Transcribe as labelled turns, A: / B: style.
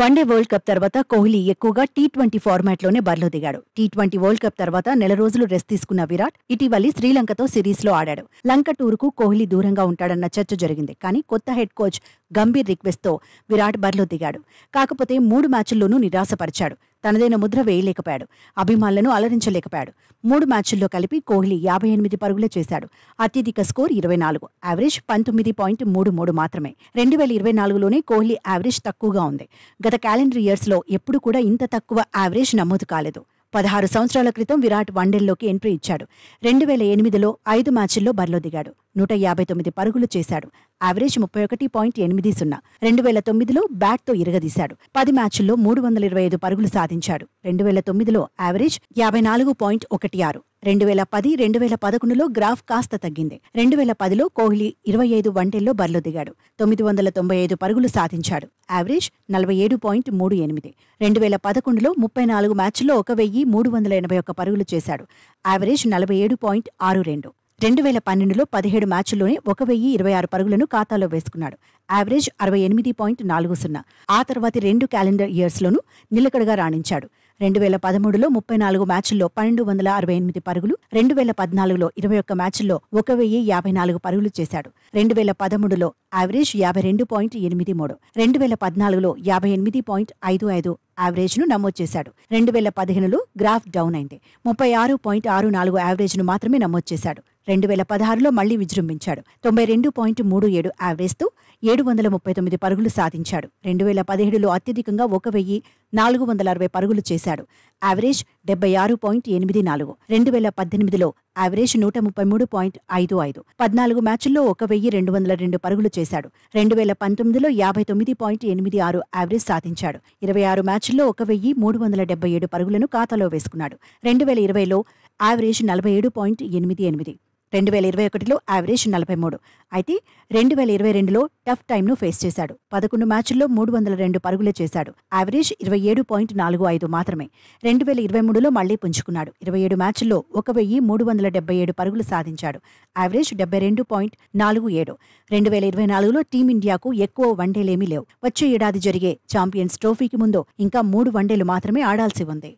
A: One day world cup తర్వాత కోహ్లీ ఎక్కువగా T20 ఫార్మాట్లోనే బరిలో దిగాడు. టీ20 వరల్డ్ కప్ తర్వాత నెల రోజులు రెస్ట్ తీసుకున్న విరాట్ ఇటీవలి శ్రీలంకతో సిరీస్లో ఆడాడు. లంక టూర్కు కోహ్లీ దూరంగా ఉంటాడన్న చర్చ జరిగింది. కానీ కొత్త హెడ్ కోచ్ గంభీర్ రిక్వెస్ట్తో విరాట్ బరిలో దిగాడు. కాకపోతే 3 మ్యాచ్ల్లోనూ నిరాశపరిచాడు. తనదైన ముద్ర వేయలేకపోయాడు. అభిమానులను అలరించలేకపోయాడు. 3 మ్యాచ్ల్లో కలిపి కోహ్లీ 58 పరుగులే చేశాడు. అత్యధిక స్కోర్ 24, యావరేజ్ 19.33 మాత్రమే. 2024లోనే కోహ్లీ యావరేజ్ తక్కువగా ఉంది. గత క్యాలెండర్ ఇయర్స్లో ఎప్పుడు కూడా ఇంత తక్కువ యావరేజ్ నమోదు కాలేదు. 16 సంవత్సరాల క్రితం విరాట్ వన్డేల్లోకి ఎంట్రీ ఇచ్చాడు. 2008లో 5 మ్యాచ్ల్లో బరిలో దిగాడు. 159 పరుగులు చేశాడు. యావరేజ్ 31.80. 2009లో బ్యాట్తో ఇరగదీశాడు. 10 మ్యాచ్ల్లో 325 పరుగులు సాధించాడు. 2009లో యావరేజ్ 54.16. 2010, 2011లో గ్రాఫ్ కాస్త తగ్గింది. 2010లో కోహ్లీ 25 వన్డేల్లో బరిలో దిగాడు. 995 పరుగులు సాధించాడు. యావరేజ్ 47.38. 2011లో 34 మ్యాచ్ల్లో 1381 పరుగులు చేశాడు. యావరేజ్ 47.62. 2012లో 17 మ్యాచ్ల్లోనే 1026 పరుగులను ఖాతాలో వేసుకున్నాడు. యావరేజ్ 68.40. ఆ తర్వాతి 2 క్యాలెండర్ ఇయర్స్లోనూ నిలకడగా రాణించాడు. 2013లో 34 మ్యాచ్ల్లో 1268 పరుగులు, 2014లో 21 మ్యాచ్ల్లో 1054 పరుగులు చేశాడు. 2013లో యావరేజ్ 52.83. 2014లో 58.55 యావరేజ్ను నమోదు చేశాడు. 2015లో గ్రాఫ్ డౌన్ అయింది. 36.64 యావరేజ్ను మాత్రమే నమోదు చేశాడు. 2016లో మళ్లీ విజృంభించాడు. 92.37 యావరేజ్తో 739 పరుగులు సాధించాడు. 2017లో అత్యధికంగా 1460 పరుగులు చేశాడు. యావరేజ్ 76.84. 2018లో యావరేజ్ 133.55. 14 మ్యాచ్ల్లో 1202 పరుగులు చేశాడు. 2019లో 59.86 యావరేజ్ సాధించాడు. 26 మ్యాచ్ల్లో 1377 పరుగులను ఖాతాలో వేసుకున్నాడు. 2020లో యావరేజ్ 47.88. 2021లో యావరేజ్ 43. అయితే 2022లో టఫ్ టైమ్ను ఫేస్ చేశాడు. 11 మ్యాచ్ల్లో 302 పరుగులే చేశాడు. యావరేజ్ 27.45 మాత్రమే. 2023లో మళ్లీ పుంజుకున్నాడు. 27 మ్యాచ్ల్లో 1377 పరుగులు సాధించాడు. యావరేజ్ 72.47. 2024లో టీమిండియాకు ఎక్కువ వన్డేలేమీ లేవు. వచ్చే ఏడాది జరిగే ఛాంపియన్స్ ట్రోఫీకి ముందు ఇంకా 3 వన్డేలు మాత్రమే ఆడాల్సి ఉంది.